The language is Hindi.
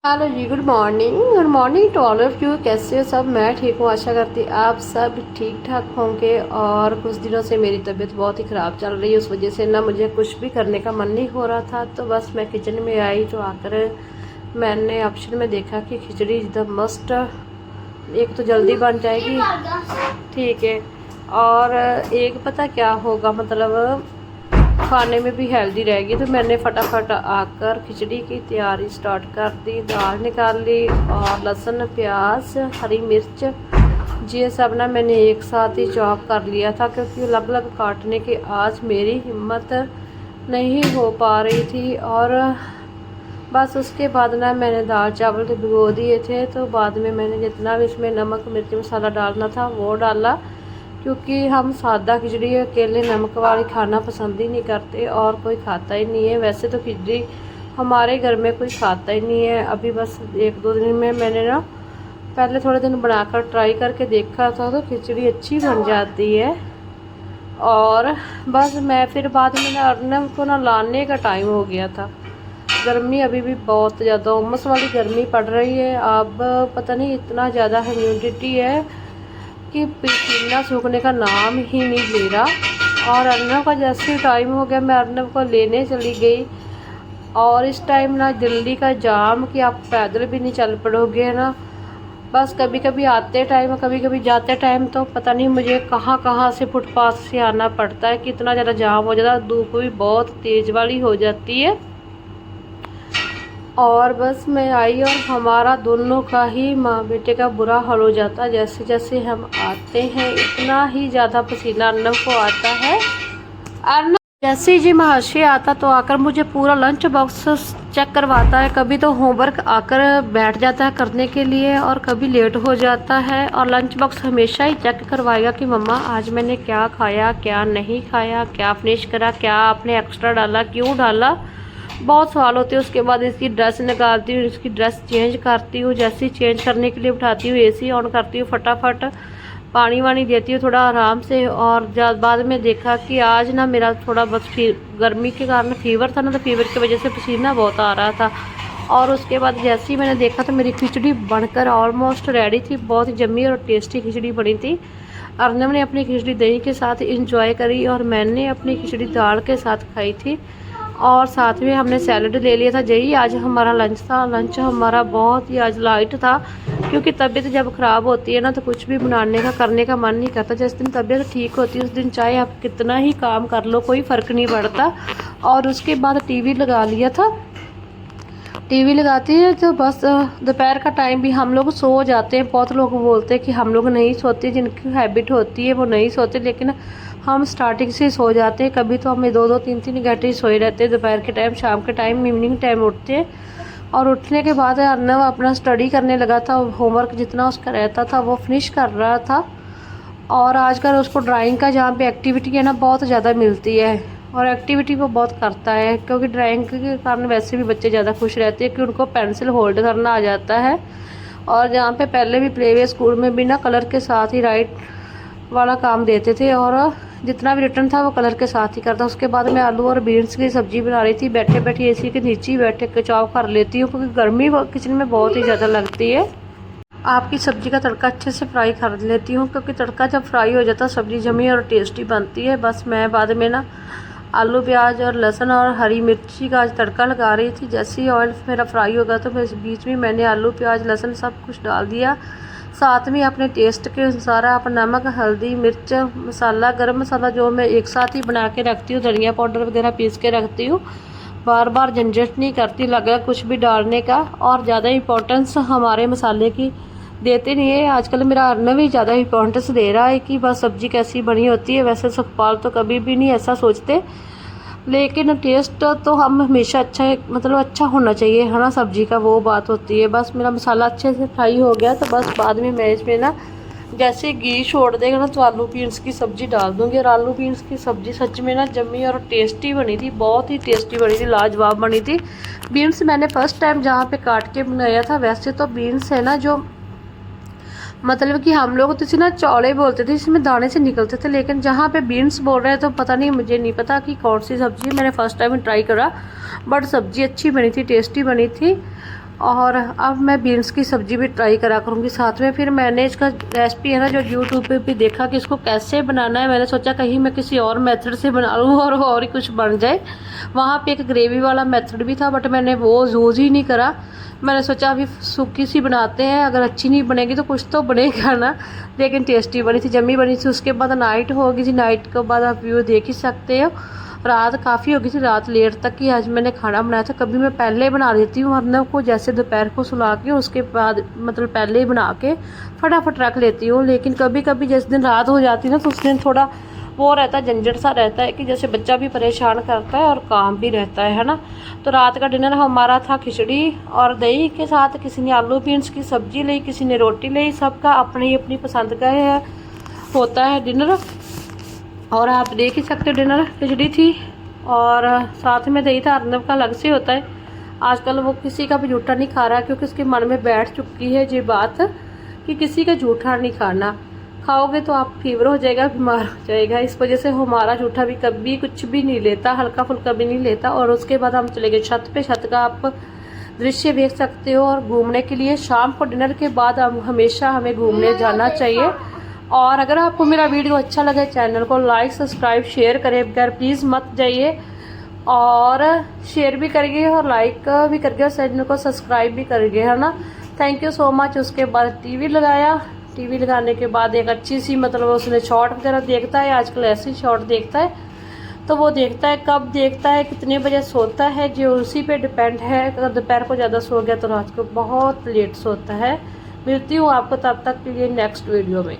हेलो जी, good morning to all of you. कैसे हो सब? मैं ठीक हूँ। आशा करती आप सब ठीक ठाक होंगे। और कुछ दिनों से मेरी तबीयत बहुत ही ख़राब चल रही है, उस वजह से ना मुझे कुछ भी करने का मन नहीं हो रहा था। तो बस मैं किचन में आई तो आकर मैंने ऑप्शन में देखा कि खिचड़ी एकदम मस्त, एक तो जल्दी बन जाएगी, ठीक है, और एक पता क्या होगा, मतलब खाने में भी हेल्दी रहेगी। तो मैंने फटाफट आकर खिचड़ी की तैयारी स्टार्ट कर दी। दाल निकाल ली और लहसुन, प्याज, हरी मिर्च, ये सब ना मैंने एक साथ ही चॉप कर लिया था, क्योंकि अलग अलग काटने की आज मेरी हिम्मत नहीं हो पा रही थी। और बस उसके बाद ना मैंने दाल चावल तो भिगो दिए थे। तो बाद में मैंने जितना भी इसमें नमक मिर्च मसाला डालना था वो डाला, क्योंकि हम सादा खिचड़ी अकेले नमक वाली खाना पसंद ही नहीं करते और कोई खाता ही नहीं है। वैसे तो खिचड़ी हमारे घर में कोई खाता ही नहीं है। अभी बस एक दो दिन में मैंने ना पहले थोड़े दिन बनाकर ट्राई करके देखा था, तो खिचड़ी अच्छी बन जाती है। और बस मैं फिर बाद में ना अर्नब को ना लाने का टाइम हो गया था। गर्मी अभी भी बहुत ज़्यादा उमस वाली गर्मी पड़ रही है। अब पता नहीं इतना ज़्यादा ह्यूमिडिटी है कि पसीना सूखने का नाम ही नहीं ले रहा। और अर्नब का जैसे टाइम हो गया, मैं अर्नब को लेने चली गई। और इस टाइम ना दिल्ली का जाम कि आप पैदल भी नहीं चल पड़ोगे ना। बस कभी कभी आते टाइम, कभी कभी जाते टाइम तो पता नहीं मुझे कहाँ कहाँ से फुटपाथ से आना पड़ता है, कि इतना ज़्यादा जाम हो जाता है। धूप भी बहुत तेज़ वाली हो जाती है। और बस मैं आई और हमारा दोनों का ही माँ बेटे का बुरा हाल हो जाता है। जैसे जैसे हम आते हैं इतना ही ज़्यादा पसीना अर्नब को आता है। अर्नब जैसे ही जी महाशय आता तो आकर मुझे पूरा लंच बॉक्स चेक करवाता है। कभी तो होमवर्क आकर बैठ जाता है करने के लिए और कभी लेट हो जाता है। और लंच बॉक्स हमेशा ही चेक करवाएगा कि मम्मा आज मैंने क्या खाया, क्या नहीं खाया, क्या फिनिश करा, क्या आपने एक्स्ट्रा डाला, क्यों डाला। बहुत सवाल होते हैं। उसके बाद इसकी ड्रेस निकालती हूँ, इसकी ड्रेस चेंज करती हूँ। जैसे ही चेंज करने के लिए उठाती हूँ, एसी ऑन करती हूँ, फटाफट पानी वानी देती हूँ थोड़ा आराम से। और बाद में देखा कि आज ना मेरा थोड़ा बस गर्मी के कारण फीवर था ना, तो फीवर की वजह से पसीना बहुत आ रहा था। और उसके बाद जैसे ही मैंने देखा तो मेरी खिचड़ी बनकर ऑलमोस्ट रेडी थी। बहुत ही जमी और टेस्टी खिचड़ी बनी थी। अर्नब ने अपनी खिचड़ी दही के साथ इंजॉय करी और मैंने अपनी खिचड़ी दाल के साथ खाई थी। और साथ में हमने सैलड ले लिया था। यही आज हमारा लंच था। लंच हमारा बहुत ही आज लाइट था, क्योंकि तबीयत जब ख़राब होती है ना तो कुछ भी बनाने का करने का मन नहीं करता। जिस दिन तबीयत ठीक होती है उस दिन चाहे आप कितना ही काम कर लो कोई फ़र्क नहीं पड़ता। और उसके बाद टीवी लगा लिया था। टीवी लगाती है तो बस दोपहर का टाइम भी हम लोग सो जाते हैं। बहुत लोग बोलते हैं कि हम लोग नहीं सोते, जिनकी हैबिट होती है वो नहीं सोते, लेकिन हम स्टार्टिंग से सो जाते हैं। कभी तो हमें दो दो तीन तीन घंटे ही सोए रहते हैं, दोपहर के टाइम, शाम के टाइम, इवनिंग टाइम उठते हैं। और उठने के बाद अर्नब अपना स्टडी करने लगा था। होमवर्क जितना उसका रहता था वो फिनिश कर रहा था। और आजकल उसको ड्राइंग का जहाँ पे एक्टिविटी है ना बहुत ज़्यादा मिलती है, और एक्टिविटी वो बहुत करता है, क्योंकि ड्राइंग के कारण वैसे भी बच्चे ज़्यादा खुश रहते हैं कि उनको पेंसिल होल्ड करना आ जाता है। और जहाँ पे पहले भी प्ले वे स्कूल में भी ना कलर के साथ ही राइट वाला काम देते थे, और जितना भी रिटर्न था वो कलर के साथ ही करता। उसके बाद मैं आलू और बीन्स की सब्ज़ी बना रही थी। बैठे बैठे एसी के नीचे ही बैठे के चॉप कर लेती हूँ, क्योंकि गर्मी किचन में बहुत ही ज़्यादा लगती है। आपकी सब्ज़ी का तड़का अच्छे से फ्राई कर लेती हूँ, क्योंकि तड़का जब फ्राई हो जाता है सब्ज़ी जमी और टेस्टी बनती है। बस मैं बाद में ना आलू प्याज और लहसुन और हरी मिर्ची का आज तड़का लगा रही थी। जैसे ही ऑयल मेरा फ्राई होगा तो मैं इस बीच में मैंने आलू प्याज लहसुन सब कुछ डाल दिया। साथ में अपने टेस्ट के अनुसार आप नमक, हल्दी, मिर्च मसाला, गरम मसाला जो मैं एक साथ ही बना के रखती हूँ, धनिया पाउडर वगैरह पीस के रखती हूँ। बार बार झंझट नहीं करती लगा कुछ भी डालने का। और ज़्यादा इम्पोर्टेंस हमारे मसाले की देते नहीं है। आजकल मेरा अर्नब भी ज़्यादा इम्पोर्टेंस दे रहा है कि बस सब्ज़ी कैसी बनी होती है। वैसे सुखपाल तो कभी भी नहीं ऐसा सोचते, लेकिन टेस्ट तो हम हमेशा अच्छा है, मतलब अच्छा होना चाहिए है ना सब्ज़ी का, वो बात होती है। बस मेरा मसाला अच्छे से फ्राई हो गया तो बस बाद में मैं इसमें ना जैसे घी छोड़ देगा ना तो आलू बीन्स की सब्ज़ी डाल दूँगी। और आलू बीन्स की सब्ज़ी सच में ना जमी और टेस्टी बनी थी, बहुत ही टेस्टी बनी थी, लाजवाब बनी थी। बीन्स मैंने फ़र्स्ट टाइम जहाँ पे काट के बनाया था। वैसे तो बीन्स है ना जो मतलब कि हम लोग तो इसे ना चौड़े बोलते थे, इसमें दाने से निकलते थे, लेकिन जहाँ पे बीन्स बोल रहे हैं तो पता नहीं, मुझे नहीं पता कि कौन सी सब्ज़ी। मैंने फ़र्स्ट टाइम ट्राई करा, बट सब्ज़ी अच्छी बनी थी, टेस्टी बनी थी। और अब मैं बीन्स की सब्ज़ी भी ट्राई करा करूँगी साथ में। फिर मैंने इसका रेसिपी है ना जो यूट्यूब पे भी देखा कि इसको कैसे बनाना है। मैंने सोचा कहीं मैं किसी और मेथड से बना लूँ और ही कुछ बन जाए। वहाँ पे एक ग्रेवी वाला मेथड भी था बट मैंने वो यूज़ ही नहीं करा। मैंने सोचा अभी सूखी सी बनाते हैं, अगर अच्छी नहीं बनेगी तो कुछ तो बनेगा ना। लेकिन टेस्टी बनी थी, जमी बनी थी। उसके बाद नाइट हो गई थी, नाइट के बाद आप व्यू देख ही सकते हो। रात काफ़ी हो गई थी, रात लेट तक ही आज मैंने खाना बनाया था। कभी मैं पहले बना लेती हूँ अर्नब को, जैसे दोपहर को सुला के उसके बाद मतलब पहले ही बना के फटाफट रख लेती हूँ। लेकिन कभी कभी जिस दिन रात हो जाती है ना तो उस दिन थोड़ा वो रहता है, झंझट सा रहता है कि जैसे बच्चा भी परेशान करता है और काम भी रहता है ना। तो रात का डिनर हमारा था खिचड़ी और दही के साथ। किसी ने आलू बीन्स की सब्ज़ी ली, किसी ने रोटी ली। सबका अपनी अपनी पसंद का है होता है डिनर। और आप देख ही सकते हो डिनर खिचड़ी थी और साथ में दही था। अर्नब का अलग से होता है। आजकल वो किसी का भी जूठा नहीं खा रहा क्योंकि उसके मन में बैठ चुकी है ये बात कि किसी का जूठा नहीं खाना। खाओगे तो आप फीवर हो जाएगा, बीमार हो जाएगा। इस वजह से हमारा जूठा भी कभी कुछ भी नहीं लेता, हल्का फुल्का भी नहीं लेता। और उसके बाद हम चले गए छत पे। छत का आप दृश्य देख सकते हो। और घूमने के लिए शाम को डिनर के बाद हम हमेशा हमें घूमने जाना चाहिए। और अगर आपको मेरा वीडियो अच्छा लगे चैनल को लाइक सब्सक्राइब शेयर करें बगैर प्लीज़ मत जाइए। और शेयर भी करिए और लाइक भी करिए और चैनल को सब्सक्राइब भी करिए, है ना। Thank you so much. उसके बाद टीवी लगाया। टीवी लगाने के बाद एक अच्छी सी मतलब उसने शॉर्ट वगैरह देखता है, आजकल ऐसी शॉर्ट देखता है। तो वो देखता है, कब देखता है, कितने बजे सोता है, जो उसी पे डिपेंड है। अगर दोपहर को ज़्यादा सो गया तो रात को बहुत लेट सोता है। मिलती हूँ आपको तब तक के लिए नेक्स्ट वीडियो में।